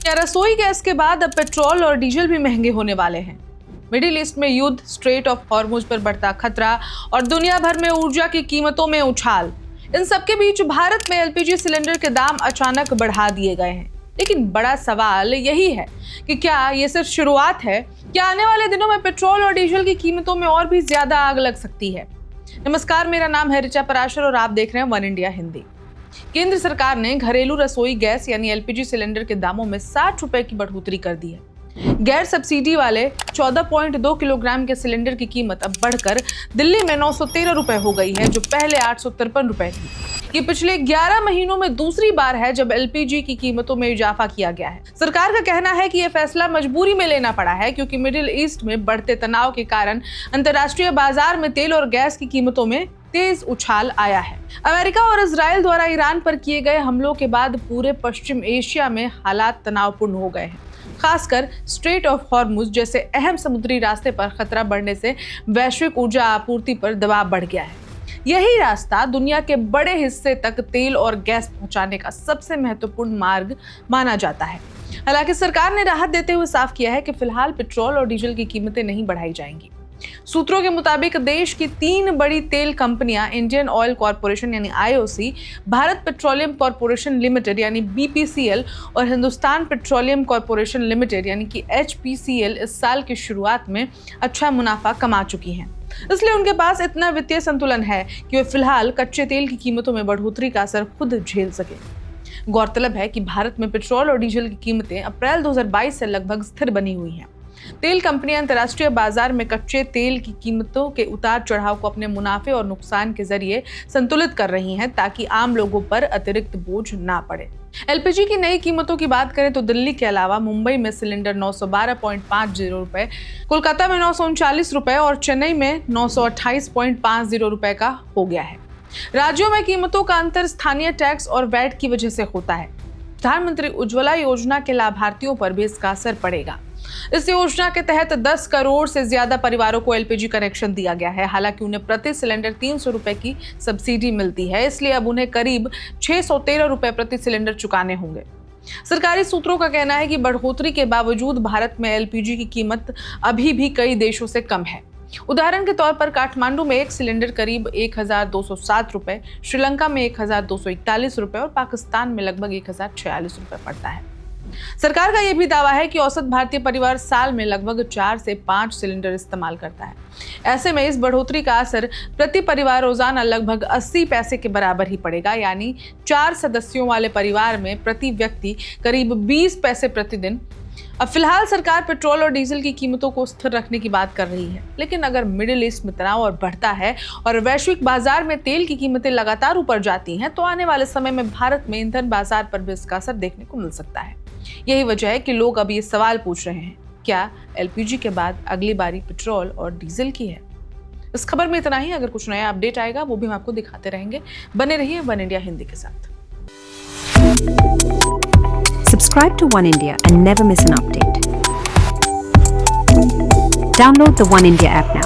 क्या रसोई गैस के बाद अब पेट्रोल और डीजल भी महंगे होने वाले हैं? मिडिल ईस्ट में युद्ध, स्ट्रेट ऑफ हॉर्मुज पर बढ़ता खतरा और दुनिया भर में ऊर्जा की कीमतों में उछाल, इन सबके बीच भारत में एलपीजी सिलेंडर के दाम अचानक बढ़ा दिए गए हैं। लेकिन बड़ा सवाल यही है कि क्या ये सिर्फ शुरुआत है? क्या आने वाले दिनों में पेट्रोल और डीजल की कीमतों में और भी ज्यादा आग लग सकती है? नमस्कार, मेरा नाम है ऋचा पराशर और आप देख रहे हैं वन इंडिया हिंदी। केंद्र सरकार ने घरेलू रसोई गैस यानी एलपीजी सिलेंडर के दामों में 60 रुपए की बढ़ोतरी कर दी है। गैर सब्सिडी वाले 14.2 किलोग्राम के सिलेंडर की कीमत अब बढ़कर दिल्ली में 913 रुपए हो गई है, जो पहले 853 रुपए थी। ये पिछले 11 महीनों में दूसरी बार है जब एलपीजी की कीमतों में इजाफा किया गया है। सरकार का कहना है कि यह फैसला मजबूरी में लेना पड़ा है, क्योंकि मिडिल ईस्ट में बढ़ते तनाव के कारण अंतर्राष्ट्रीय बाजार में तेल और गैस की कीमतों में तेज उछाल आया है। अमेरिका और इजराइल द्वारा ईरान पर किए गए हमलों के बाद पूरे पश्चिम एशिया में हालात तनावपूर्ण हो गए हैं। खासकर स्ट्रेट ऑफ हॉर्मुज जैसे अहम समुद्री रास्ते पर खतरा बढ़ने से वैश्विक ऊर्जा आपूर्ति पर दबाव बढ़ गया है। यही रास्ता दुनिया के बड़े हिस्से तक तेल और गैस पहुंचाने का सबसे महत्वपूर्ण मार्ग माना जाता है। हालांकि सरकार ने राहत देते हुए साफ किया है कि फिलहाल पेट्रोल और डीजल की कीमतें नहीं बढ़ाई जाएंगी। सूत्रों के मुताबिक देश की 3 बड़ी तेल कंपनियां इंडियन ऑयल कॉरपोरेशन यानी IOC, Bharat petroleum corporation limited यानी बीपीसीएल और हिंदुस्तान पेट्रोलियम कॉरपोरेशन लिमिटेड यानी कि एचपीसीएल इस साल की शुरुआत में अच्छा मुनाफा कमा चुकी हैं। इसलिए उनके पास इतना वित्तीय संतुलन है कि वे फिलहाल कच्चे तेल की कीमतों में बढ़ोतरी का असर खुद झेल सके। गौरतलब है कि भारत में पेट्रोल और डीजल की कीमतें अप्रैल 2022 से लगभग स्थिर बनी हुई हैं। तेल कंपनियां अंतर्राष्ट्रीय बाजार में कच्चे तेल की कीमतों के उतार चढ़ाव को अपने मुनाफे और नुकसान के जरिए संतुलित कर रही हैं, ताकि आम लोगों पर अतिरिक्त बोझ ना पड़े। एलपीजी की नई कीमतों की बात करें तो दिल्ली के अलावा मुंबई में सिलेंडर 912.50 रुपए, कोलकाता में 939 रुपए और चेन्नई में 928.50 रुपए का हो गया है। राज्यों में कीमतों का अंतर स्थानीय टैक्स और वैट की वजह से होता है। प्रधानमंत्री उज्ज्वला योजना के लाभार्थियों पर भी इसका असर पड़ेगा। इस योजना के तहत 10 करोड़ से ज्यादा परिवारों को एलपीजी कनेक्शन दिया गया है। हालांकि उन्हें प्रति सिलेंडर 300 रुपए की सब्सिडी मिलती है, इसलिए अब उन्हें करीब 613 रुपए प्रति सिलेंडर चुकाने होंगे। सरकारी सूत्रों का कहना है कि बढ़ोतरी के बावजूद भारत में एलपीजी की कीमत अभी भी कई देशों से कम है। उदाहरण के तौर पर काठमांडू में एक सिलेंडर करीब 1207 रुपए, श्रीलंका में 1241 रुपए और पाकिस्तान में लगभग 1046 रुपए पड़ता है। सरकार का यह भी दावा है कि औसत भारतीय परिवार साल में लगभग 4 से 5 सिलेंडर इस्तेमाल करता है। ऐसे में इस बढ़ोतरी का असर प्रति परिवार रोजाना लगभग 80 पैसे के बराबर ही पड़ेगा, यानी 4 सदस्यों वाले परिवार में प्रति व्यक्ति करीब 20 पैसे प्रतिदिन। अब फिलहाल सरकार पेट्रोल और डीजल की कीमतों को स्थिर रखने की बात कर रही है, लेकिन अगर मिडिल ईस्ट में तनाव और बढ़ता है और वैश्विक बाजार में तेल की कीमतें लगातार ऊपर जाती हैं, तो आने वाले समय में भारत में ईंधन बाजार पर भी इसका असर देखने को मिल सकता है। यही वजह है कि लोग अब ये सवाल पूछ रहे हैं, क्या एलपीजी के बाद अगली बारी पेट्रोल और डीजल की है? इस खबर में इतना ही। अगर कुछ नया अपडेट आएगा वो भी हम आपको दिखाते रहेंगे। बने रहिए वन इंडिया हिंदी के साथ। Subscribe to One India and never miss an update. Download the One India app now.